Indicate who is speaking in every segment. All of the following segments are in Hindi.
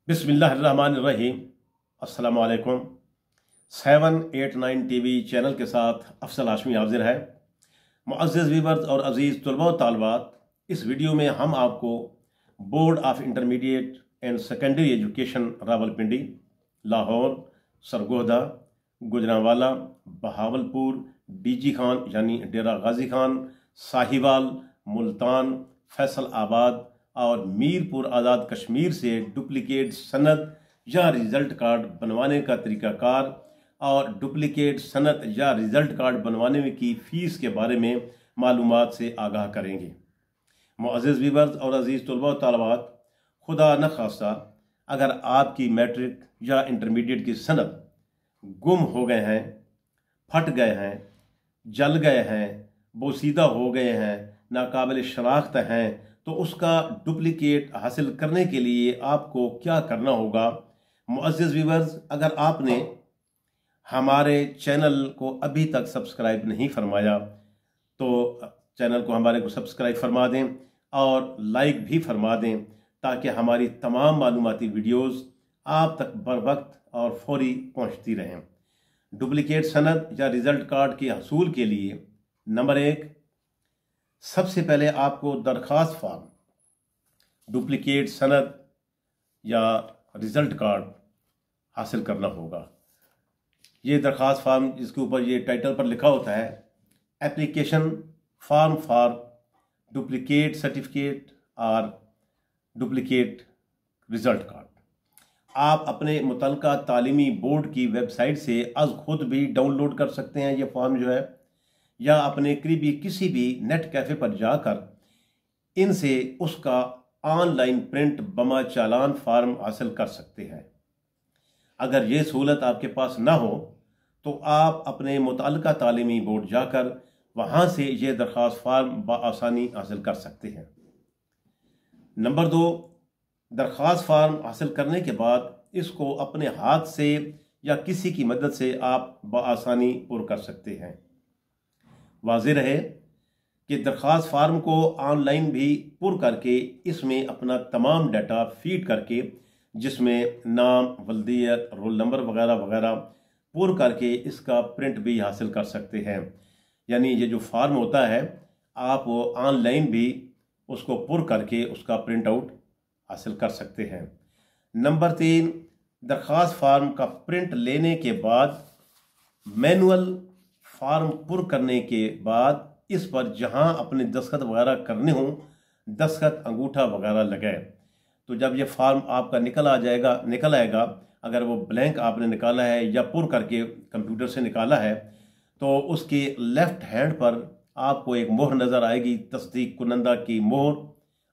Speaker 1: बिस्मिल्लाहिर्रहमानिर्रहीम। अस्सलाम वालेकुम। 789 टीवी चैनल के साथ अफसल हाशमी हाजिर है। मुअज़्ज़िज़ व्यूअर्स और अज़ीज़ तलबा व तालिबात, इस वीडियो में हम आपको board of intermediate and secondary education Rawalpindi, Lahore, Sargodha, Gujranwala, Bahawalpur, DG Khan यानी डेरा गाजी खान, साहिवाल, मुल्तान, फैसलाबाद और मीरपुर आज़ाद कश्मीर से डुप्लिकेट सनद या रिज़ल्ट कार्ड बनवाने का तरीक़ाकार और डुप्लिकेट सनद या रिज़ल्ट कार्ड बनवाने की फ़ीस के बारे में मालूमात से आगाह करेंगे। मुअज़्ज़िज़ व्यूअर्स और अज़ीज़ तलबा व तालिबात, खुदा न खास्ता अगर आपकी मैट्रिक या इंटरमीडिएट की सनद गुम हो गए हैं, फट गए हैं, जल गए हैं, बोसीदा हो गए हैं, नाकाबिल शनाख्त हैं, तो उसका डुप्लिकेट हासिल करने के लिए आपको क्या करना होगा। मुअज़्ज़िज़ व्यूअर्स, अगर आपने हमारे चैनल को अभी तक सब्सक्राइब नहीं फरमाया तो चैनल को हमारे को सब्सक्राइब फरमा दें और लाइक भी फरमा दें, ताकि हमारी तमाम मालूमाती वीडियोज़ आप तक बर वक्त और फौरी पहुँचती रहें। डुप्लिकेट सनद या रिज़ल्ट कार्ड के हसूल के लिए नंबर 1, सबसे पहले आपको दरख्वास्त फॉर्म डुप्लिकेट सनद या रिज़ल्ट कार्ड हासिल करना होगा। ये दरख्वास्त फॉर्म, जिसके ऊपर ये टाइटल पर लिखा होता है application form for duplicate certificate और डुप्लिकेट रिज़ल्ट कार्ड, आप अपने मुतल्लिका तालीमी बोर्ड की वेबसाइट से अज़ खुद भी डाउनलोड कर सकते हैं ये फॉर्म जो है, या अपने करीबी किसी भी नेट कैफ़े पर जाकर इनसे उसका ऑनलाइन प्रिंट बमा चालान फार्म हासिल कर सकते हैं। अगर ये सहूलत आपके पास ना हो तो आप अपने मुतल्लिका तालीमी बोर्ड जाकर वहाँ से ये दरख्वास्त फार्म बआसानी हासिल कर सकते हैं। नंबर 2, दरख्वास्त फार्म हासिल करने के बाद इसको अपने हाथ से या किसी की मदद से आप बआसानी पुर कर सकते हैं। वाज़ेह रहे कि दरख्वास्त फार्म को ऑनलाइन भी पुर करके इसमें अपना तमाम डाटा फीड करके, जिसमें नाम, वल्दियत, रोल नंबर वगैरह वगैरह पुर करके इसका प्रिंट भी हासिल कर सकते हैं। यानी ये जो फार्म होता है आप ऑनलाइन भी उसको पुर करके उसका प्रिंट आउट हासिल कर सकते हैं। नंबर 3, दरख्वास्त फार्म का प्रिंट लेने के बाद मैनुअल फार्म पुर करने के बाद इस पर जहां अपने दस्तखत वगैरह करने हों, दस्तखत, अंगूठा वगैरह लगाए। तो जब ये फार्म आपका निकल आएगा, अगर वो ब्लैंक आपने निकाला है या पुर करके कंप्यूटर से निकाला है, तो उसके लेफ्ट हैंड पर आपको एक मोहर नज़र आएगी, तस्दीक कुनंदा की मोहर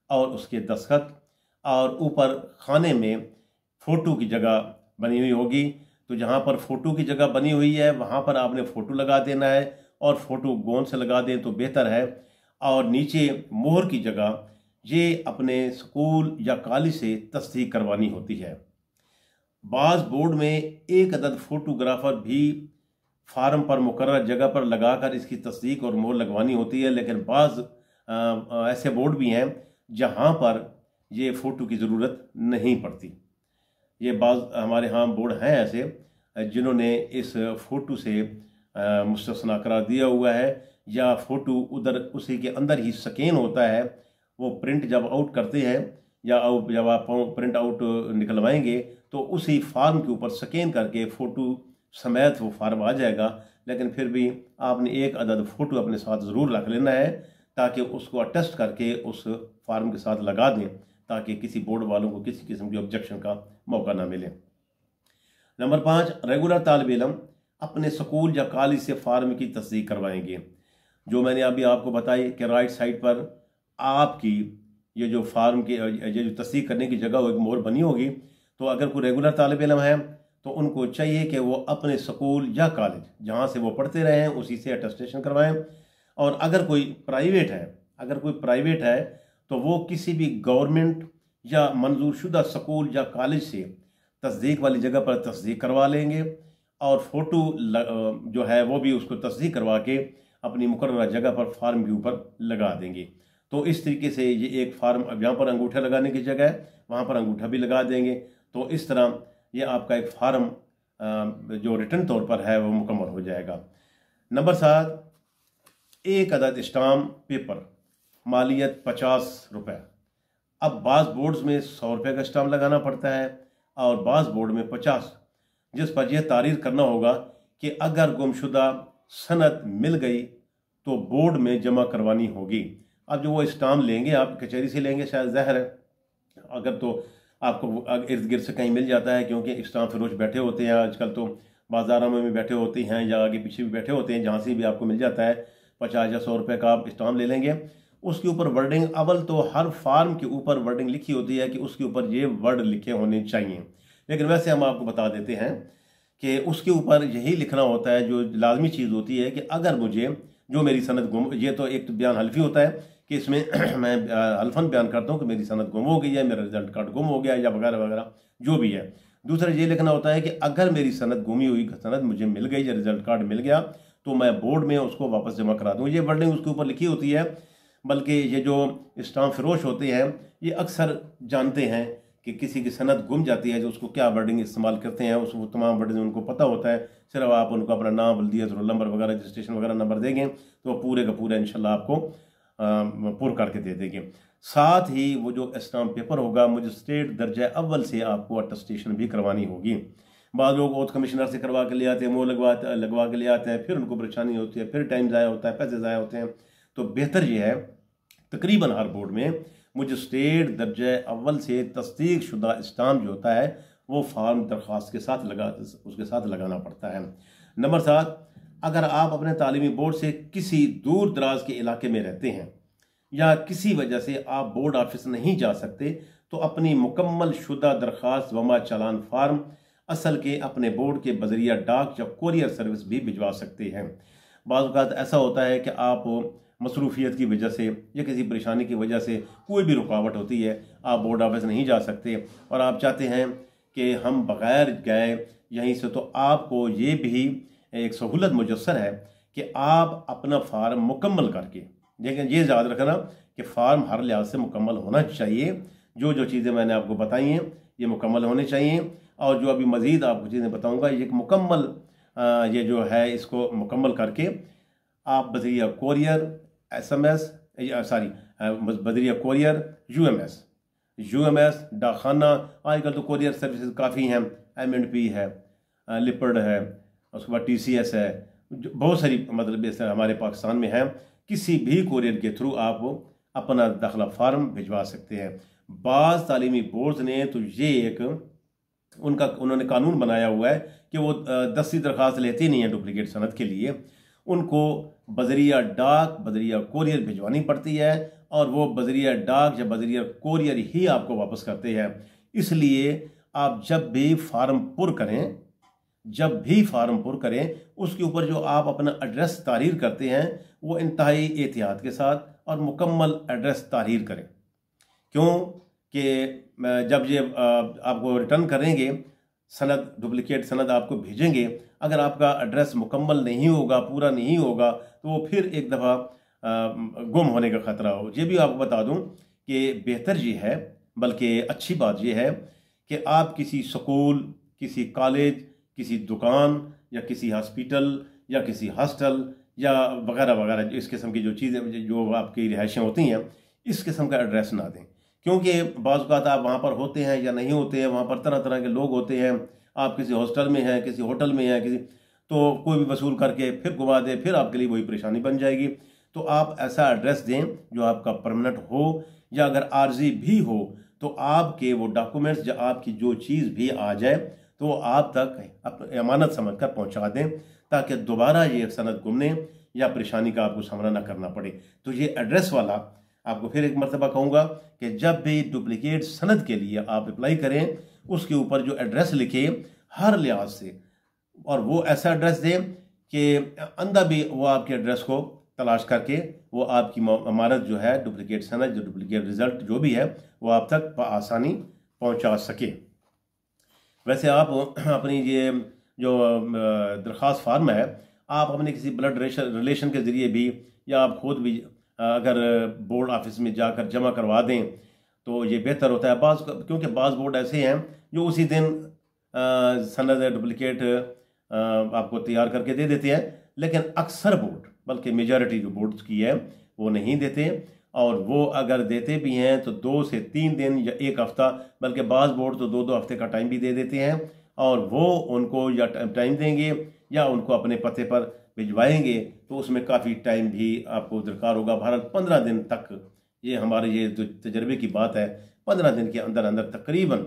Speaker 1: और उसके दस्तखत, और ऊपर खाने में फ़ोटो की जगह बनी हुई होगी। तो जहाँ पर फ़ोटो की जगह बनी हुई है वहाँ पर आपने फ़ोटो लगा देना है, और फ़ोटो गोंद से लगा दें तो बेहतर है। और नीचे मोहर की जगह ये अपने स्कूल या कॉलेज से तस्दीक करवानी होती है। बाज़ बोर्ड में एक अदद फ़ोटोग्राफ़र भी फार्म पर मुकर्रर जगह पर लगाकर इसकी तस्दीक और मोहर लगवानी होती है, लेकिन बाज़ ऐसे बोर्ड भी हैं जहाँ पर ये फ़ोटो की ज़रूरत नहीं पड़ती। ये बाज़ हमारे यहाँ बोर्ड हैं ऐसे जिन्होंने इस फ़ोटो से मुस्तस्ना करार दिया हुआ है, या फ़ोटो उधर उसी के अंदर ही स्कैन होता है। वो प्रिंट जब आउट करते हैं या जब आप प्रिंट आउट निकलवाएंगे तो उसी फार्म के ऊपर स्कैन करके फ़ोटो समेत वो फार्म आ जाएगा। लेकिन फिर भी आपने एक अदद फ़ोटो अपने साथ ज़रूर रख लेना है, ताकि उसको अटेस्ट करके उस फार्म के साथ लगा दें, ताकि किसी बोर्ड वालों को किसी किस्म की ऑब्जेक्शन का मौका ना मिले। नंबर 5, रेगुलर तालिब इल्म अपने स्कूल या कॉलेज से फार्म की तस्दीक करवाएंगे। जो मैंने अभी आपको बताई कि राइट साइड पर आपकी ये जो फार्म की ये जो तस्दीक करने की जगह एक मोहर बनी होगी, तो अगर कोई रेगुलर तालिब इल्म है तो उनको चाहिए कि वो अपने स्कूल या कॉलेज जहाँ से वो पढ़ते रहे हैं उसी से अटेस्टेशन करवाएं। और अगर कोई प्राइवेट है तो वो किसी भी गवर्नमेंट या मंजूरशुदा स्कूल या कॉलेज से तस्दीक वाली जगह पर तस्दीक करवा लेंगे, और फ़ोटो जो है वो भी उसको तस्दीक करवा के अपनी मुकर्ररा जगह पर फार्म के ऊपर लगा देंगे। तो इस तरीके से ये एक फार्म, अब यहाँ पर अंगूठा लगाने की जगह है वहाँ पर अंगूठा भी लगा देंगे। तो इस तरह ये आपका एक फार्म जो रिटर्न तौर पर है वो मुकम्मल हो जाएगा। नंबर 7, एक अदद स्टाम्प पेपर, मालियत 50 रुपये। अब बाज़ बोर्ड्स में 100 रुपये का स्टाम्प लगाना पड़ता है और बाज़ बोर्ड में 50, जिस पर यह तारीर करना होगा कि अगर गुमशुदा सनद मिल गई तो बोर्ड में जमा करवानी होगी। अब जो वो स्टाम्प लेंगे आप कचहरी से लेंगे, शायद ज़ाहिर है, अगर तो आपको इर्द गिर्द से कहीं मिल जाता है, क्योंकि स्टाम्प फरोश बैठे होते हैं आजकल, तो बाज़ारों में भी बैठे होते हैं या आगे पीछे भी बैठे होते हैं, जहाँ से भी आपको मिल जाता है 50 या 100 रुपये का आप स्टाम्प ले लेंगे। उसके ऊपर वर्डिंग, अव्वल तो हर फार्म के ऊपर वर्डिंग लिखी होती है कि उसके ऊपर ये वर्ड लिखे होने चाहिए, लेकिन वैसे हम आपको बता देते हैं कि उसके ऊपर यही लिखना होता है जो लाजमी चीज़ होती है कि अगर मुझे जो मेरी सनद गुम, ये तो एक तो बयान हल्फी होता है कि इसमें मैं हल्फन बयान करता हूँ कि मेरी सनद गुम हो गई है, मेरा रिजल्ट कार्ड गुम हो गया या वगैरह वगैरह जो भी है। दूसरा ये लिखना होता है कि अगर मेरी सनद गुमी हुई सनद मुझे मिल गई या रिजल्ट कार्ड मिल गया तो मैं बोर्ड में उसको वापस जमा करा दूँ। ये वर्डिंग उसके ऊपर लिखी होती है, बल्कि ये जो स्टाम्प फरोश होते हैं ये अक्सर जानते हैं कि किसी की सनद गुम जाती है जो उसको क्या वर्डिंग इस्तेमाल करते हैं, उसको तमाम वर्डिंग उनको पता होता है। सिर्फ आप उनको अपना नाम, बल्दियत, रोल नंबर वगैरह, रजिस्ट्रेशन वगैरह नंबर देंगे तो पूरे का पूरा इंशाल्लाह आपको पुर करके दे देंगे। साथ ही वो जो स्टाम्प पेपर होगा मजिस्ट्रेट दर्जा अव्वल से आपको अटेस्टेशन भी करवानी होगी। बाद लोग ओथ कमिश्नर से करवा के ले आते हैं, मोह लगवा के ले आते हैं, फिर उनको परेशानी होती है, फिर टाइम ज़ाया होता है, पैसे ज़ाया होते हैं। तो बेहतर ये है तकरीबन हर बोर्ड में मजिस्ट्रेट दर्जा अव्वल से तस्दीक शुदा स्टाम्प जो होता है वो फार्म दरख्वास्त के साथ उसके साथ लगाना पड़ता है। नंबर 7, अगर आप अपने तालीमी बोर्ड से किसी दूर दराज के इलाके में रहते हैं या किसी वजह से आप बोर्ड ऑफिस नहीं जा सकते तो अपनी मुकम्मल शुदा दरख्वास्त वमा चालान फार्म असल के अपने बोर्ड के बजरिया डाक या कोरियर सर्विस भी भिजवा सकते हैं। बाज़ औक़ात ऐसा होता है कि आप मसरूफियत की वजह से या किसी परेशानी की वजह से कोई भी रुकावट होती है, आप बोर्ड ऑफिस नहीं जा सकते और आप चाहते हैं कि हम बग़ैर गए यहीं से, तो आपको ये भी एक सहूलत मुयस्सर है कि आप अपना फार्म मुकम्मल करके, लेकिन ये याद रखना कि फार्म हर लिहाज से मुकम्मल होना चाहिए। जो जो चीज़ें मैंने आपको बताई हैं ये मुकम्मल होनी चाहिए, और जो अभी मज़ीद आपको चीज़ें बताऊंगा ये मुकम्मल ये जो है इसको मुकम्मल करके आप बजरिया कोरियर SMS बजरिया कोरियर UMS डाकखाना, आजकल तो कोरियर सर्विसेज काफ़ी हैं, M&P है, लिपर्ड है, उसके बाद TCS है, बहुत सारी मतलब इस हमारे पाकिस्तान में है। किसी भी कोरियर के थ्रू आप अपना दाखिला फार्म भिजवा सकते हैं। बाज़ तालीमी बोर्ड ने तो ये एक उन्होंने कानून बनाया हुआ है कि वो दस्ती दरख्वास्त लेते नहीं है डुप्लीकेट सनद के लिए, उनको बजरिया डाक, बजरिया कोरियर भिजवानी पड़ती है और वो बजरिया डाक या बजरिया कोरियर ही आपको वापस करते हैं। इसलिए आप जब भी फार्म पुर करें उसके ऊपर जो आप अपना एड्रेस तारीर करते हैं वो इंतहाई एहतियात के साथ और मुकम्मल एड्रेस तारीर करें। क्यों कि जब ये आपको रिटर्न करेंगे सनद, डुप्लीकेट सनद आपको भेजेंगे, अगर आपका एड्रेस मुकम्मल नहीं होगा, पूरा नहीं होगा, तो वो फिर एक दफ़ा गुम होने का ख़तरा हो। ये भी आपको बता दूं कि बेहतर ये है, बल्कि अच्छी बात ये है कि आप किसी स्कूल, किसी कॉलेज, किसी दुकान या किसी हॉस्पिटल या किसी हॉस्टल या वगैरह वगैरह इस किस्म की जो चीज़ें जो आपकी रिहाइशें होती हैं, इस किस्म का एड्रेस ना दें, क्योंकि बाज़ औक़ात आप वहाँ पर होते हैं या नहीं होते हैं, वहाँ पर तरह तरह के लोग होते हैं। आप किसी हॉस्टल में हैं, किसी होटल में हैं, तो कोई भी वसूल करके फिर घुमा दे, फिर आपके लिए वही परेशानी बन जाएगी। तो आप ऐसा एड्रेस दें जो आपका परमानेंट हो, या अगर आर्जी भी हो तो आपके वो डॉक्यूमेंट्स या आपकी जो चीज़ भी आ जाए तो वो आप तक अमानत समझ कर पहुँचा दें, ताकि दोबारा ये सनद गुमने या परेशानी का आपको सामना ना करना पड़े। तो ये एड्रेस वाला आपको फिर एक मरतबा कहूँगा कि जब भी डुप्लीकेट सनद के लिए आप अप्लाई करें उसके ऊपर जो एड्रेस लिखे हर लिहाज से, और वो ऐसा एड्रेस दें कि अंधा भी वो आपके एड्रेस को तलाश करके वो आपकी अमानत जो है, डुप्लीकेट सनद, जो डुप्लीकेट रिजल्ट जो भी है, वो आप तक आसानी पहुंचा सके। वैसे आप अपनी ये जो दरख्वास्त फार्म है आप अपने किसी ब्लड रिलेशन के ज़रिए भी या आप खुद भी अगर बोर्ड ऑफिस में जाकर जमा करवा दें तो ये बेहतर होता है। क्योंकि बाज़ बोर्ड ऐसे हैं जो उसी दिन सनद डुप्लिकेट आपको तैयार करके दे देते हैं, लेकिन अक्सर बोर्ड, बल्कि मेजॉरिटी जो बोर्ड्स की है वो नहीं देते, और वो अगर देते भी हैं तो 2 से 3 दिन या 1 हफ्ता, बल्कि बाज़ बोर्ड तो 2-2 हफ्ते का टाइम भी दे देते हैं, और वो उनको या टाइम देंगे या उनको अपने पते पर भिजवाएंगे, तो उसमें काफ़ी टाइम भी आपको दरकार होगा। भारत 15 दिन तक, ये हमारे ये जो तजर्बे की बात है, 15 दिन के अंदर अंदर तकरीबन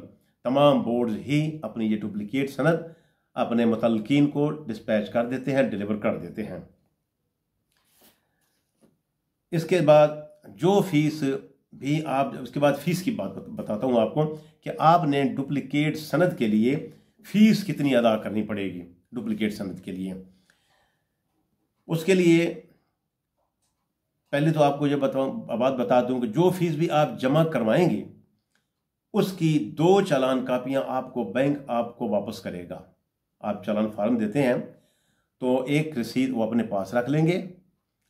Speaker 1: तमाम बोर्ड्स ही अपनी ये डुप्लिकेट सनद अपने मुतल्लिकीन को डिस्पैच कर देते हैं, डिलीवर कर देते हैं। इसके बाद जो फीस भी आप, उसके बाद फीस की बात बताता हूँ आपको कि आपने डुप्लिकेट सनद के लिए फीस कितनी अदा करनी पड़ेगी। डुप्लिकेट सनद के लिए, उसके लिए पहले तो आपको ये बात बता दूं कि जो फीस भी आप जमा करवाएंगे उसकी 2 चालान कापियां आपको बैंक आपको वापस करेगा। आप चालान फार्म देते हैं तो एक रसीद वो अपने पास रख लेंगे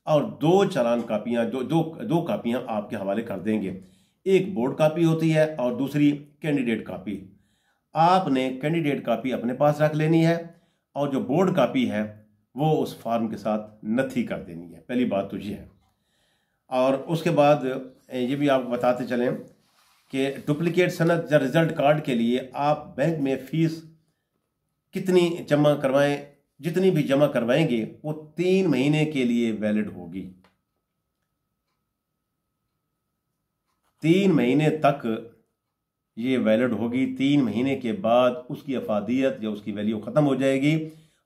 Speaker 1: और 2 चालान कापियां, दो कापियां आपके हवाले कर देंगे। एक बोर्ड कापी होती है और दूसरी कैंडिडेट कापी। आपने कैंडिडेट कापी अपने पास रख लेनी है और जो बोर्ड कापी है वो उस फार्म के साथ नथी कर देनी है। पहली बात तो ये है। और उसके बाद ये भी आपको बताते चलें कि डुप्लिकेट सनद या रिजल्ट कार्ड के लिए आप बैंक में फीस कितनी जमा करवाएं, जितनी भी जमा करवाएंगे वो 3 महीने के लिए वैलिड होगी। 3 महीने तक ये वैलिड होगी। 3 महीने के बाद उसकी अफादियत या उसकी वैल्यू ख़त्म हो जाएगी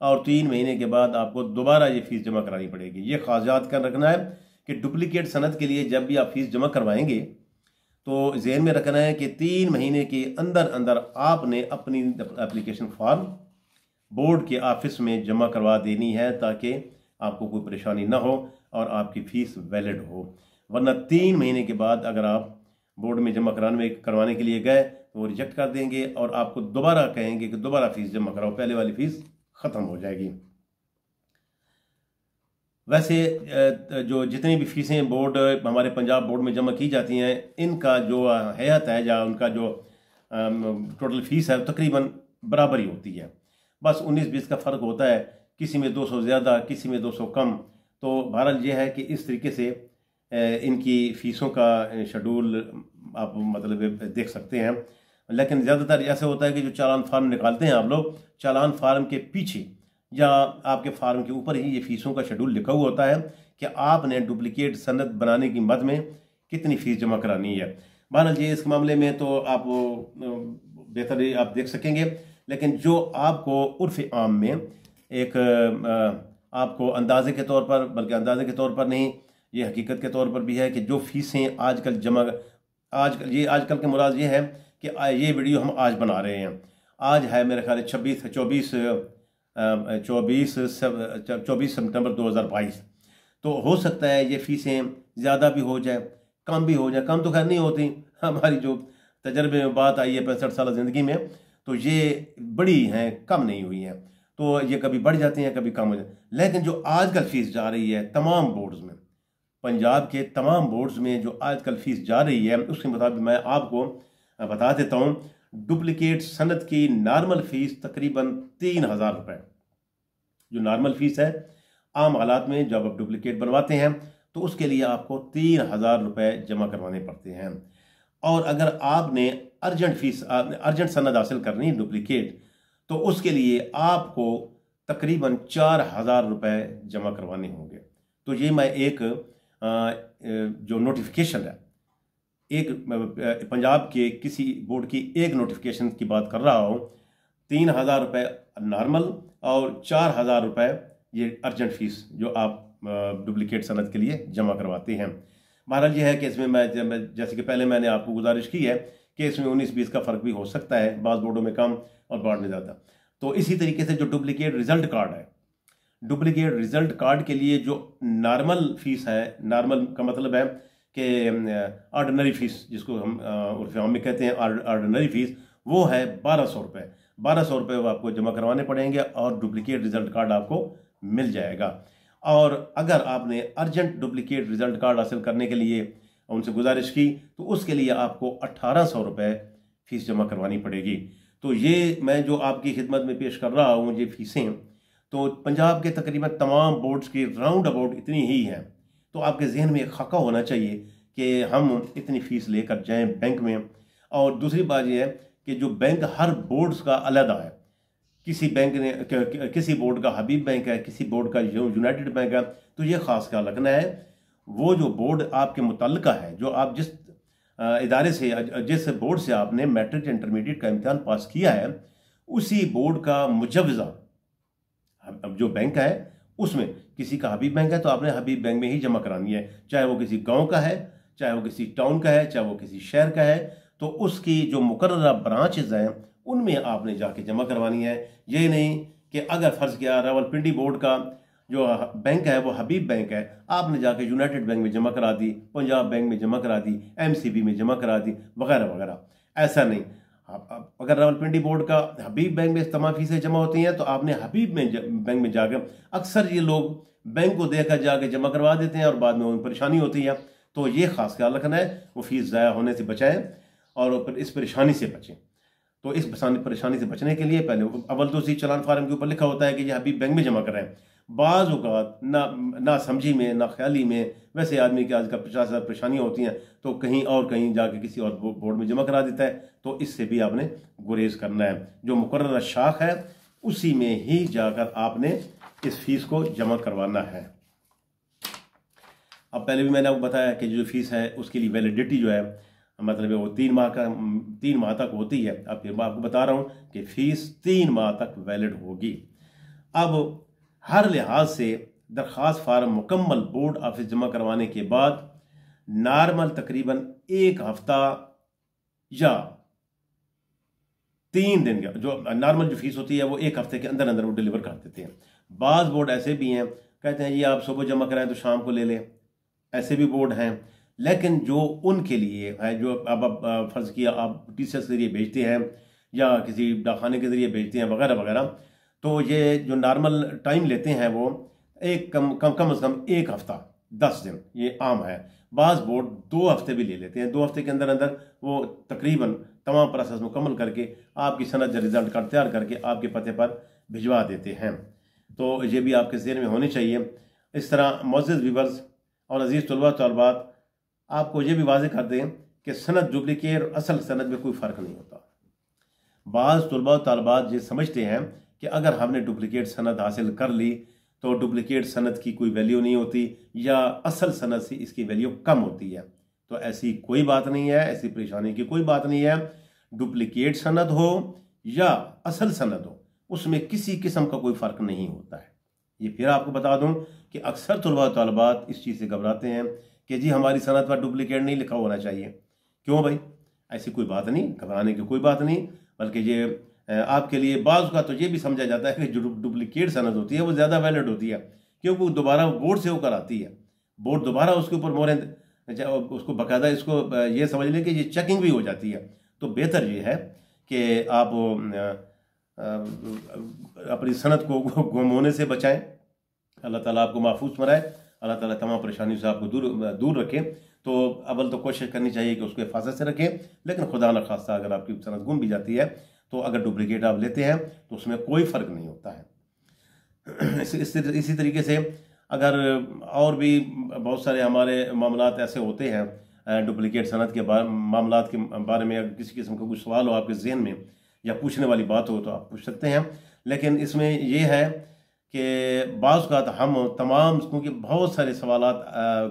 Speaker 1: और 3 महीने के बाद आपको दोबारा ये फीस जमा करानी पड़ेगी। ये खास याद कर रखना है कि डुप्लिकेट सनद के लिए जब भी आप फीस जमा करवाएंगे तो जहन में रखना है कि 3 महीने के अंदर अंदर आपने अपनी एप्लीकेशन फॉर्म बोर्ड के ऑफिस में जमा करवा देनी है ताकि आपको कोई परेशानी ना हो और आपकी फ़ीस वैलिड हो। वरना 3 महीने के बाद अगर आप बोर्ड में जमा करवाने के लिए गए तो वो रिजेक्ट कर देंगे और आपको दोबारा कहेंगे कि दोबारा फीस जमा कराओ, पहले वाली फ़ीस ख़त्म हो जाएगी। वैसे जो जितनी भी फ़ीसें बोर्ड हमारे पंजाब बोर्ड में जमा की जाती हैं, इनका जो हैयत है या उनका जो टोटल फ़ीस है तकरीबन बराबर ही होती है। बस 19-20 का फ़र्क होता है, किसी में 200 ज़्यादा, किसी में 200 कम। तो बहरहाल ये है कि इस तरीके से इनकी फ़ीसों का शेड्यूल आप मतलब देख सकते हैं। लेकिन ज़्यादातर ऐसे होता है कि जो चालान फार्म निकालते हैं आप लोग, चालान फार्म के पीछे या आपके फार्म के ऊपर ही ये फ़ीसों का शेड्यूल लिखा हुआ होता है कि आपने डुप्लिकेट सनद बनाने की मद में कितनी फ़ीस जमा करानी है। बहरहाल ये इस मामले में तो आप बेहतर आप देख सकेंगे, लेकिन जो आपको उर्फ़ आम में एक आपको अंदाजे के तौर पर, बल्कि अंदाजे के तौर पर नहीं, ये हकीकत के तौर पर भी है कि जो फ़ीसें आजकल आजकल के मुराद ये है कि ये वीडियो हम आज बना रहे हैं। आज है मेरे ख्याल 24 सितंबर 2022। तो हो सकता है ये फ़ीसें ज़्यादा भी हो जाए, कम भी हो जाए। कम तो खैर नहीं होती, हमारी जो तजर्बे में बात आई है 65 साल ज़िंदगी में, तो ये बड़ी हैं, कम नहीं हुई हैं। तो ये कभी बढ़ जाती हैं, कभी कम हो जाती हैं। लेकिन जो आजकल फ़ीस जा रही है तमाम बोर्ड्स में, पंजाब के तमाम बोर्ड्स में जो आजकल फ़ीस जा रही है, उसके मुताबिक मैं आपको बता देता हूँ। डुप्लिकेट सनद की नॉर्मल फ़ीस तकरीबन 3000 रुपये जो नॉर्मल फ़ीस है। आम हालात में जब आप डुप्लिकेट बनवाते हैं तो उसके लिए आपको 3000 रुपये जमा करवाने पड़ते हैं। और अगर आपने अर्जेंट सनद हासिल करनी है डुप्लिकेट, तो उसके लिए आपको तकरीबन 4000 रुपये जमा करवाने होंगे। तो ये मैं एक जो नोटिफिकेशन है, एक पंजाब के किसी बोर्ड की एक नोटिफिकेशन की बात कर रहा हूँ। 3000 रुपये नॉर्मल और 4000 रुपये ये अर्जेंट फ़ीस जो आप डुप्लिकेट सनद के लिए जमा करवाते हैं। बहरहाल ये है कि इसमें मैं जैसे कि पहले मैंने आपको गुजारिश की है कि इसमें 19-20 का फ़र्क भी हो सकता है, बाज़ बोर्डों में कम और बोर्ड में ज़्यादा। तो इसी तरीके से जो डुप्लिकेट रिज़ल्ट कार्ड है, डुप्लिकेट रिज़ल्ट कार्ड के लिए जो नॉर्मल फ़ीस है, नॉर्मल का मतलब है कि ऑर्डिनरी फ़ीस जिसको हम उर्फ़ आम में कहते हैं ऑर्डिनरी फ़ीस, वो है 1200 रुपये। 1200 रुपये वो आपको जमा करवाने पड़ेंगे और डुप्लिकेट रिज़ल्ट कार्ड आपको मिल जाएगा। और अगर आपने अर्जेंट डुप्लिकेट रिज़ल्ट कार्ड हासिल करने के लिए और उनसे गुजारिश की तो उसके लिए आपको 1800 रुपये फ़ीस जमा करवानी पड़ेगी। तो ये मैं जो आपकी खिदमत में पेश कर रहा हूँ ये फ़ीसें तो पंजाब के तकरीबन तमाम बोर्ड्स की राउंड अबाउट इतनी ही हैं। तो आपके जहन में एक खाका होना चाहिए कि हम इतनी फ़ीस लेकर जाएं बैंक में। और दूसरी बात यह है कि जो बैंक हर बोर्ड्स का अलग है, किसी बैंक ने किसी बोर्ड का हबीब बैंक है, किसी बोर्ड का यूनाइटेड बैंक है, तो ये ख़ास ख्याल रखना है वो जो बोर्ड आपके मुतल्लिका है, जो आप जिस इदारे से जिस बोर्ड से आपने मैट्रिक इंटरमीडिएट का इम्तिहान पास किया है, उसी बोर्ड का मुजवज़ा अब जो बैंक है उसमें किसी का हबीब बैंक है तो आपने हबीब बैंक में ही जमा करानी है, चाहे वो किसी गांव का है, चाहे वो किसी टाउन का है, चाहे वो किसी शहर का है। तो उसकी जो मुकर्ररा ब्रांचेज हैं उनमें आपने जाके जमा करवानी है। ये नहीं कि अगर फ़र्ज़ किया रावलपिंडी बोर्ड का जो बैंक है वो हबीब बैंक है, आपने जाके यूनाइटेड बैंक में जमा करा दी, पंजाब बैंक में जमा करा दी, MCB में जमा करा दी, वगैरह वगैरह। ऐसा नहीं। अगर रावलपिंडी बोर्ड का हबीब बैंक में तमाम फीसें जमा होती हैं तो आपने हबीब बैंक में जाकर, अक्सर ये लोग बैंक को देकर जाके जमा करवा देते हैं और बाद में उन्हें परेशानी होती है। तो ये खास ख्याल रखना है वो फीस ज़ाया होने से बचाएं और इस परेशानी से बचें। तो इस परेशानी से बचने के लिए पहले अव्वल तो उसी चालान फार्म के ऊपर लिखा होता है कि ये हबीब बैंक में जमा कराएं। बाज़ औक़ात ना समझी में ना ख्याली में वैसे आदमी की आजकल 50,000 परेशानियाँ होती हैं तो कहीं जाके किसी और बोर्ड में जमा करा देता है। तो इससे भी आपने गुरेज करना है, जो मुकर्रर शाख है उसी में ही जाकर आपने इस फीस को जमा करवाना है। अब पहले भी मैंने आपको बताया कि जो फीस है उसके लिए वैलिडिटी जो है मतलब वो 3 माह तक होती है। अब फिर मैं आपको बता रहा हूँ कि फ़ीस 3 माह तक वैलिड होगी। अब हर लिहाज से दरख्वास्त फार्म मुकम्मल बोर्ड ऑफिस जमा करवाने के बाद नॉर्मल तकरीबन 1 हफ्ता या 3 दिन का जो नॉर्मल जो फीस होती है वो 1 हफ्ते के अंदर अंदर वो डिलीवर कर देते हैं। बाज़ बोर्ड ऐसे भी हैं कहते हैं ये आप सुबह जमा कराएं तो शाम को ले लें, ऐसे भी बोर्ड हैं। लेकिन जो उनके लिए है जो अब फ़र्ज़ किया आप TCS के जरिए भेजते हैं या किसी डाकखाने के ज़रिए भेजते हैं वगैरह वगैरह, तो ये जो नॉर्मल टाइम लेते हैं वो एक कम से कम 1 हफ्ता 10 दिन ये आम है। बाज़ बोर्ड 2 हफ्ते भी ले लेते हैं। 2 हफ्ते के अंदर अंदर वो तकरीबन तमाम प्रोसेस मुकम्मल करके आपकी सनद रिजल्ट कार्ड तैयार करके आपके पते पर भिजवा देते हैं। तो ये भी आपके ज़हन में होनी चाहिए। इस तरह मुअज़्ज़िज़ व्यूअर्स और अज़ीज़ तलबा तलबात, आपको ये भी वाज़ेह कर दें कि सनद डुप्लिकेट और असल सनद में कोई फ़र्क नहीं होता। बाज़ तलबा तलबात ये समझते हैं कि अगर हमने डुप्लिकेट सनद हासिल कर ली तो डुप्लिकेट सनद की कोई वैल्यू नहीं होती या असल सनद से इसकी वैल्यू कम होती है। तो ऐसी कोई बात नहीं है, ऐसी परेशानी की कोई बात नहीं है। डुप्लिकेट सनद हो या असल सनद हो उसमें किसी किस्म का कोई फ़र्क नहीं होता है। ये फिर आपको बता दूं कि अक्सर तलबा तलबात इस चीज़ से घबराते हैं कि जी हमारी सनद पर डुप्लिकेट नहीं लिखा होना चाहिए। क्यों भाई? ऐसी कोई बात नहीं, घबराने की कोई बात नहीं। बल्कि ये आपके लिए बाज़ का तो ये भी समझा जाता है कि जो डुप्लिकेट सनद होती है वो ज़्यादा वैलिड होती है, क्योंकि वो दोबारा बोर्ड से होकर आती है। बोर्ड दोबारा उसके ऊपर मोहर उसको बाकायदा इसको ये समझ लें कि ये चेकिंग भी हो जाती है। तो बेहतर ये है कि आप अपनी सनद को गुम होने से बचाएं। अल्लाह ताला आपको महफूज बनाए, अल्लाह ताला तमाम परेशानियों से आपको दूर रखें। तो अव्वल तो कोशिश करनी चाहिए कि उसको हिफाजत से रखें। लेकिन खुदा न खास्ता अगर आपकी सनद गुम भी जाती है तो अगर डुप्लिकेट आप लेते हैं तो उसमें कोई फ़र्क नहीं होता है। इसी तरीके से अगर और भी बहुत सारे हमारे मामलात ऐसे होते हैं डुप्लिकेट सनद के मामलात के बारे में, अगर किसी किस्म का कोई सवाल हो आपके जहन में या पूछने वाली बात हो तो आप पूछ सकते हैं। लेकिन इसमें यह है कि बाज़ का हम तमाम, क्योंकि बहुत सारे सवालात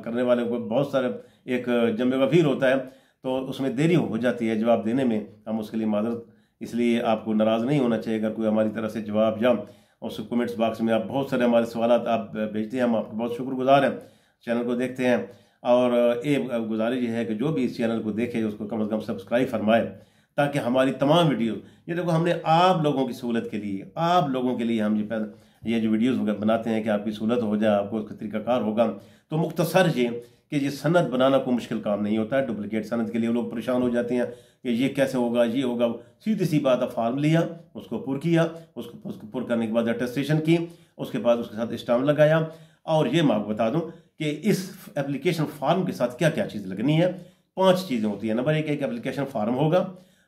Speaker 1: करने वाले को बहुत सारे एक जम्मे गफीर होता है तो उसमें देरी हो जाती है जवाब देने में। हम उसके लिए माजरत, इसलिए आपको नाराज़ नहीं होना चाहिए अगर कोई हमारी तरफ से जवाब या उस कमेंट्स बॉक्स में आप बहुत सारे हमारे सवालात आप भेजते हैं। हम आपके बहुत शुक्रगुजार हैं, चैनल को देखते हैं। और एक गुजारिश ये है कि जो भी इस चैनल को देखे उसको कम से कम सब्सक्राइब फरमाए ताकि हमारी तमाम वीडियो, ये देखो हमने आप लोगों की सहूलत के लिए, आप लोगों के लिए हम ये जो वीडियोस बनाते हैं कि आपकी सहूलत हो जाए, आपको उसका तरीक़ाकार होगा। तो मुख्तसर ये कि ये सनद बनाना कोई मुश्किल काम नहीं होता है। डुप्लिकेट सनद के लिए लोग परेशान हो जाते हैं कि ये कैसे होगा, ये होगा। सीधी सी बात है, फॉर्म लिया, उसको पुर किया, उसको पुर करने के बाद अटेस्टेशन की, उसके बाद उसके साथ स्टाम्प लगाया। और ये मैं आपको बता दूं कि इस एप्लीकेशन फॉर्म के साथ क्या क्या चीज़ लगनी है। 5 चीज़ें होती हैं। नंबर 1 एक एप्लीकेशन फॉर्म होगा।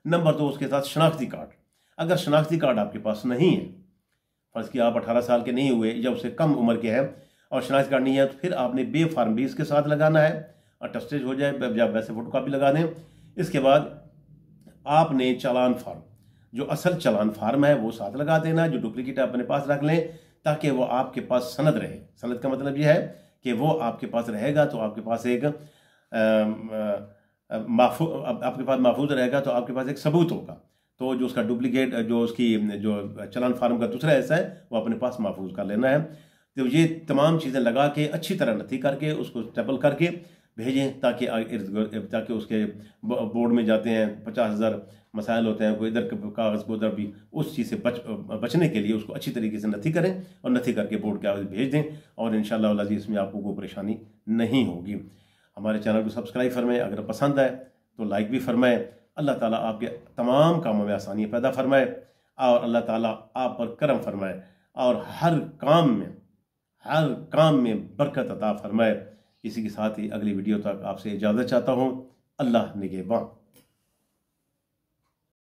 Speaker 1: नंबर 2 उसके साथ शनाख्ती कार्ड। अगर शनाख्ती कार्ड आपके पास नहीं है, फर्ज कि आप 18 साल के नहीं हुए या उससे कम उम्र के हैं और शनाख्ती कार्ड नहीं है, तो फिर आपने बे फार्म भी इसके साथ लगाना है। अटेस्टेज हो जाए या वैसे फोटो कापी लगा दें। इसके बाद आपने चालान फार्म, जो असल चालान फार्म है वो साथ लगा देना, जो डुप्लीकेट अपने पास रख लें ताकि वो आपके पास सनद रहे। सनद का मतलब यह है कि वो आपके पास रहेगा तो आपके पास एक आपके पास महफूज रहेगा, तो आपके पास एक सबूत होगा। तो जो उसका डुप्लीकेट, जो उसकी जो चालान फार्म का दूसरा हिस्सा है वो अपने पास महफूज कर लेना है। तो ये तमाम चीज़ें लगा के अच्छी तरह नथी करके उसको स्टेपल करके भेजें ताकि उसके बोर्ड में जाते हैं 50,000 मसाइल होते हैं, कोई इधर कागज़ को उधर भी, उस चीज़ से बचने के लिए उसको अच्छी तरीके से नथी करें और नथी करके बोर्ड के आगे भेज दें और इंशाअल्लाह वल अज़ीज़ इसमें आपको कोई परेशानी नहीं होगी। हमारे चैनल को सब्सक्राइब फरमाएं, अगर पसंद आए तो लाइक भी फरमाएं। अल्लाह ताला आपके तमाम कामों में आसानियाँ पैदा फरमाए और अल्लाह ताला आप पर करम फरमाए और हर काम में बरकत अता फरमाए। इसी के साथ ही अगली वीडियो तक आपसे इजाज़त चाहता हूँ। अल्लाह निगहबान।